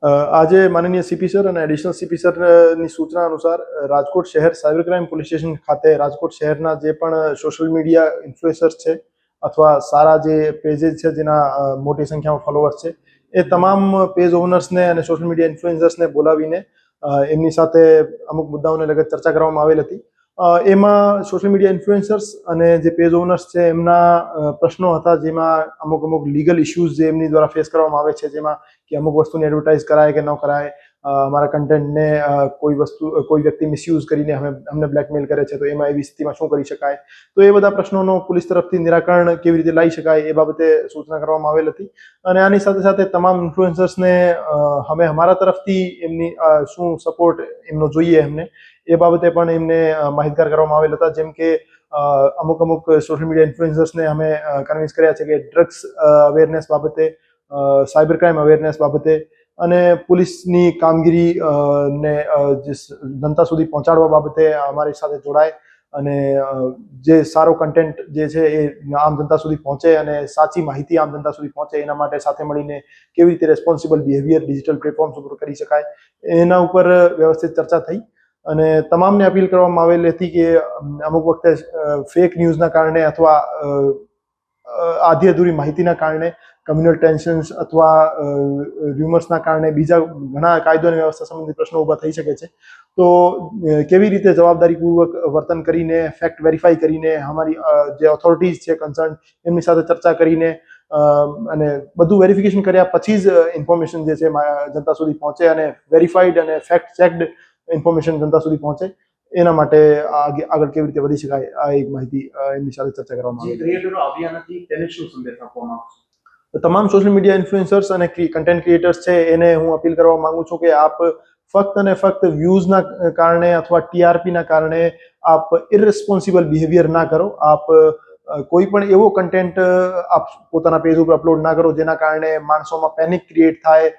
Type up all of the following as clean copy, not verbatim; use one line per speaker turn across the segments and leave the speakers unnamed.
આજે માનનીય CP sir અને એડિશનલ સીપી સરની સૂચના અનુસાર રાજકોટ શહેર સાયબર ક્રાઇમ પોલીસ સ્ટેશન ખાતે રાજકોટ શહેરના જે પણ સોશિયલ મીડિયા ઇન્ફ્લુએન્સર્સ છે અથવા સારા જે પેजेस છે જેના મોટી સંખ્યામાં ફોલોઅર્સ છે એ તમામ પેજ ઓનર્સને અને સોશિયલ મીડિયા ઇન્ફ્લુએન્સર્સને બોલાવીને એમની સાથે અમુક મુદ્દાઓને લગત ચર્ચા કરવામાં આવેલ હતી. એમાં સોશિયલ મીડિયા ઇન્ફ્લુએન્સર્સ અને જે પેજ ઓનર્સ છે એમના પ્રશ્નો હતા, જેમાં અમુક લીગલ ઇશ્યુઝ જે એમની દ્વારા ફેસ કરવામાં આવે છે, જેમાં કે અમુક વસ્તુને એડવર્ટાઇઝ કરાય કે ન કરાય, અમારા કન્ટેન્ટને કોઈ વ્યક્તિ મિસયુઝ કરીને અમને બ્લેકમેલ કરે છે તો એમાં એવી સ્થિતિમાં શું કરી શકાય. તો એ બધા પ્રશ્નોનો પોલીસ તરફથી નિરાકરણ કેવી રીતે લાવી શકાય એ બાબતે સૂચના કરવામાં આવેલ હતી. અને આની સાથે સાથે તમામ ઇન્ફ્લુએન્સર્સને અમે અમારા તરફથી એમની શું સપોર્ટ એમનો જોઈએ એમને એ બાબતે પણ એમને માહિતગાર કરવામાં આવેલ હતા. જેમ કે અમુક સોશિયલ મીડિયા ઇન્ફ્લુએન્સર્સને અમે કન્વિન્સ કર્યા છે કે ડ્રગ્સ અવેરનેસ બાબતે, સાયબર ક્રાઇમ અવેરનેસ બાબતે અને પોલીસની કામગીરી ને જનતા સુધી પહોંચાડવા બાબતે અમારી સાથે જોડાય અને જે સારો કન્ટેન્ટ જે છે એ આમ જનતા સુધી પહોંચે અને સાચી માહિતી આમ જનતા સુધી પહોંચે એના માટે સાથે મળીને કેવી રીતે રેસ્પોન્સિબલ બિહેવિયર ડિજિટલ પ્લેટફોર્મ્સ ઉપર કરી શકાય એના ઉપર વ્યવસ્થિત ચર્ચા થઈ. અને તમામને અપીલ કરવામાં આવેલી હતી કે અમુક વખતે ફેક ન્યૂઝના કારણે અથવા આધી અધૂરી માહિતીના કારણે કમ્યુનલ ટેન્શન્સ અથવા ર્યુમર્સના કારણે બીજા ઘણા કાયદો અને વ્યવસ્થા સંબંધિત પ્રશ્નો ઊભા થઈ શકે છે. તો કેવી રીતે જવાબદારીપૂર્વક વર્તન કરીને, ફેક્ટ વેરીફાઈ કરીને, અમારી જે ઓથોરિટીઝ છે કન્સર્ન એમની સાથે ચર્ચા કરીને અને બધું વેરિફિકેશન કર્યા પછી જ ઇન્ફોર્મેશન જે છે જનતા સુધી પહોંચે અને વેરીફાઈડ અને ફેક્ટ ચેકડ ઇન્ફોર્મેશન જનતા સુધી પહોંચે એના માટે આગળ કેવી રીતે વધી શકાય આ એક માહિતી એમની સાથે ચર્ચા કરવામાં આવી. તમામ સોશિયલ મીડિયા ઇન્ફ્લુએન્સર્સ અને કન્ટેન્ટ ક્રિએટર્સ છે એને હું અપીલ કરવા માંગુ છું કે આપ ફક્ત અને ફક્ત વ્યૂઝના કારણે અથવા ટીઆરપીના કારણે આપ ઇરરિસ્પોન્સિબલ બિહેવિયર ના કરો. આપ કોઈ પણ એવો કન્ટેન્ટ આપ પોતાના પેજ ઉપર અપલોડ ના કરો જેના કારણે માણસોમાં પેનિક ક્રિએટ થાય,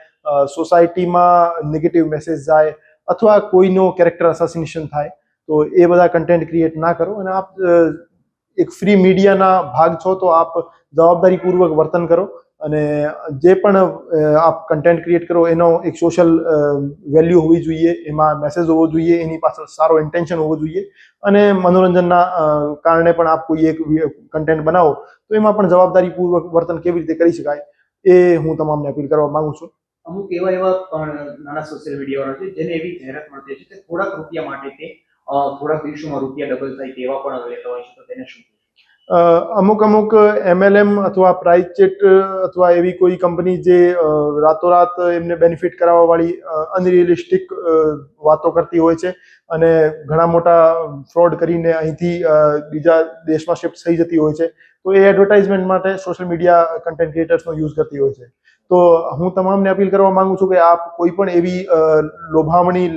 સોસાયટીમાં નેગેટિવ મેસેજ જાય અથવા કોઈનો કેરેક્ટર અસાસિનેશન થાય. તો એ બધા કન્ટેન્ટ ક્રિએટ ના કરો અને આપ એક ફ્રી મીડિયાના ભાગ છો તો આપ જવાબદારીપૂર્વક વર્તન કરો અને જે પણ આપ કન્ટેન્ટ ક્રિએટ કરો એનો એક સોશિયલ વેલ્યુ હોવી જોઈએ, એમાં મેસેજ હોવો જોઈએ, એની પાછળ સારો ઇન્ટેન્શન હોવો જોઈએ અને મનોરંજનના કારણે પણ આપ કોઈ એક કન્ટેન્ટ બનાવો તો એમાં પણ જવાબદારીપૂર્વક વર્તન કેવી રીતે કરી શકાય એ હું તમામને અપીલ કરવા માંગુ છું.
અમુક એવા પણ નાના સોશિયલ મીડિયાવાળા છે જેને એવી જાહેરાત મળતી છે કે થોડાક રૂપિયા માટે તે થોડાક દિવસોમાં રૂપિયા ડબલ થાય તેવા પણ લેતા હોય છે, તો તેને શું?
અમુક MLM અથવા પ્રાઇસ ચેટ અથવા એવી કોઈ કંપની જે રાતોરાત એમને બેનિફિટ કરાવવા વાળી અનરિયલિસ્ટિક વાતો કરતી હોય છે અને ઘણા મોટા ફ્રોડ કરીને અહીંથી બીજા દેશમાં શિફ્ટ થઈ જતી હોય છે, તો એ એડવર્ટાઇઝમેન્ટ માટે સોશિયલ મીડિયા કન્ટેન્ટ ક્રિએટર્સનો યુઝ કરતી હોય છે. તો હું તમામને અપીલ કરવા માંગુ છું કે આપ કોઈ પણ એવી લોભામણી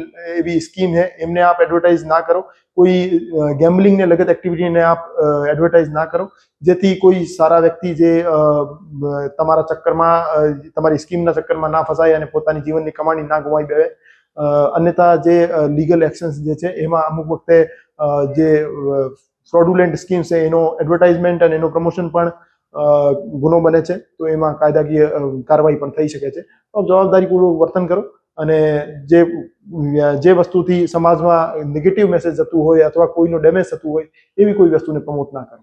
એવી સ્કીમ છે એમને આપ એડવર્ટાઇઝ ના કરો. કોઈ ગેમ્બલિંગને લગત એક્ટિવિટીને આપ એડવર્ટાઇઝ ના કરો જેથી કોઈ સારા વ્યક્તિ જે તમારા ચક્કરમાં તમારી સ્કીમના ચક્કરમાં ના ફસાય અને પોતાની જીવનની કમાણી ના ગુમાવી બેસે. અન્યથા જે લીગલ એક્શન્સ જે છે એમાં અમુક વખતે જે ફ્રોડુલેન્ટ સ્કીમ છે એનો એડવર્ટાઇઝમેન્ટ અને એનું પ્રમોશન પણ ગુનો બને છે, તો એમાં કાયદાકીય કાર્યવાહી પણ થઈ શકે છે. તો જવાબદારીપૂર્વક વર્તન કરો અને જે વસ્તુથી સમાજમાં નેગેટિવ મેસેજ જતું હોય અથવા કોઈનો ડેમેજ થતું હોય એવી કોઈ વસ્તુને પ્રમોટ ના કરો.